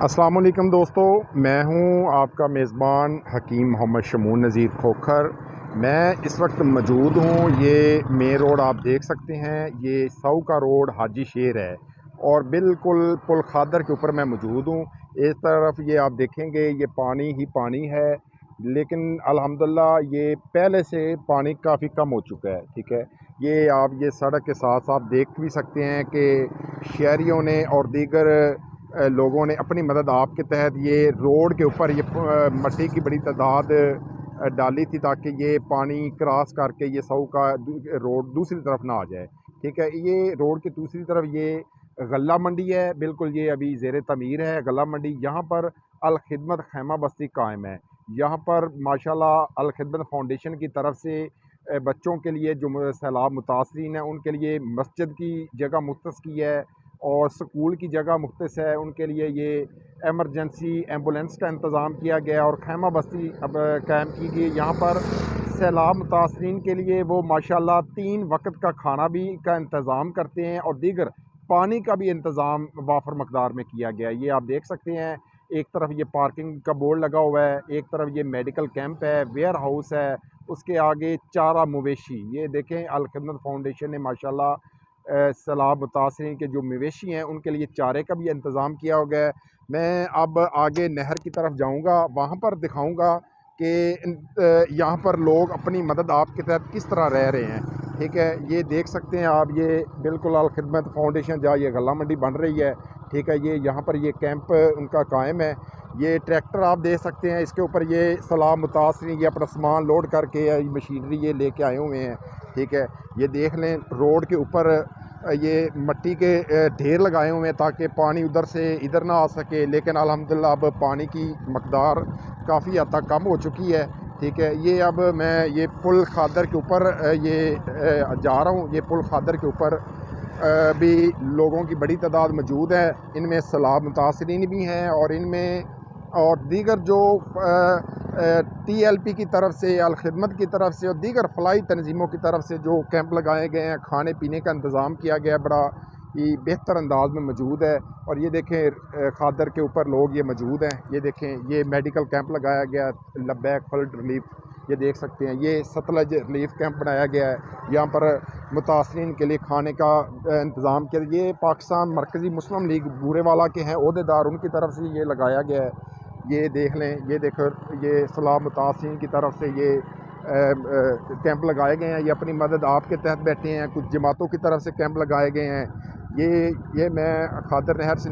अस्सलाम वालेकुम दोस्तों, मैं हूं आपका मेज़बान हकीम मोहम्मद शमून नज़ीर खोखर। मैं इस वक्त मौजूद हूं, ये मेन रोड आप देख सकते हैं, ये सऊ का रोड हाजी शेर है और बिल्कुल पुल खादर के ऊपर मैं मौजूद हूं। इस तरफ ये आप देखेंगे ये पानी ही पानी है, लेकिन अल्हम्दुलिल्लाह ये पहले से पानी काफ़ी कम हो चुका है। ठीक है, ये आप ये सड़क के साथ साथ देख भी सकते हैं कि शहरियों ने और दीगर लोगों ने अपनी मदद आपके तहत ये रोड के ऊपर ये मट्टी की बड़ी तादाद डाली थी ताकि ये पानी क्रॉस करके ये सऊ का रोड दूसरी तरफ ना आ जाए। ठीक है, ये रोड की दूसरी तरफ ये गल्ला मंडी है, बिल्कुल ये अभी ज़ेर तमीर है गल्ला मंडी। यहाँ पर अल खिदमत खैमा बस्ती कायम है। यहाँ पर माशाल्लाह अल खिदमत फाउंडेशन की तरफ से बच्चों के लिए जो सैलाब मुतासरीन है उनके लिए मस्जिद की जगह मुख्तस की है और स्कूल की जगह मुख्तस है। उनके लिए ये एमरजेंसी एम्बुलेंस का इंतज़ाम किया गया और खैमा बस्ती अब कायम की गई। यहाँ पर सैलाब मुतासरीन के लिए वो माशाल्लाह 3 वक्त का खाना भी का इंतज़ाम करते हैं और दीगर पानी का भी इंतज़ाम वाफर मकदार में किया गया है। ये आप देख सकते हैं, एक तरफ ये पार्किंग का बोर्ड लगा हुआ है, एक तरफ ये मेडिकल कैंप है, वेयर हाउस है, उसके आगे चारा मवेशी। ये देखें अल खिदमत फाउंडेशन ने माशाल्लाह सैलाब मुतासरीन के जो मवेशी हैं उनके लिए चारे का भी इंतज़ाम किया हो गया है। मैं अब आगे नहर की तरफ जाऊंगा, वहाँ पर दिखाऊंगा कि यहाँ पर लोग अपनी मदद आपके तहत किस तरह रह रहे हैं। ठीक है, ये देख सकते हैं आप, ये बिल्कुल अल खिदमत फाउंडेशन जहाँ ये गल्ला मंडी बन रही है। ठीक है, ये यहाँ पर ये कैंप उनका कायम है। ये ट्रैक्टर आप देख सकते हैं, इसके ऊपर ये सैलाब मुतासरीन ये अपना सामान लोड करके मशीनरी ये लेके आए हुए हैं। ठीक है, ये देख लें रोड के ऊपर ये मट्टी के ढेर लगाए हुए हैं ताकि पानी उधर से इधर ना आ सके, लेकिन अल्हम्दुलिल्लाह अब पानी की मकदार काफ़ी हद तक कम हो चुकी है। ठीक है, ये अब मैं ये पुल खादर के ऊपर ये जा रहा हूँ। ये पुल खादर के ऊपर भी लोगों की बड़ी तादाद मौजूद है, इनमें सैलाब मुतासरीन भी हैं और इनमें और दीगर जो TLP की तरफ से अल खिदमत की तरफ से और दीगर फलाई तंजीमों की तरफ से जो कैंप लगाए गए हैं, खाने पीने का इंतज़ाम किया गया है, बड़ा ही बेहतर अंदाज में मौजूद है। और ये देखें खादर के ऊपर लोग ये मौजूद हैं। ये देखें ये मेडिकल कैंप लगाया गया है, लब्बैक फ्लड रिलीफ, ये देख सकते हैं, ये सतलज रिलीफ कैंप बनाया गया है। यहाँ पर मुतासरीन के लिए खाने का इंतज़ाम किया। ये पाकिस्तान मरकज़ी मुस्लिम लीग बूरेवाला के हैं ओहदेदार, उनकी तरफ से ये लगाया गया है। ये देख लें, ये देखो ये सैलाब मुतासरीन की तरफ से ये कैंप लगाए गए हैं। ये अपनी मदद आपके तहत बैठे हैं, कुछ जमातों की तरफ से कैंप लगाए गए हैं। ये मैं खादर नहर से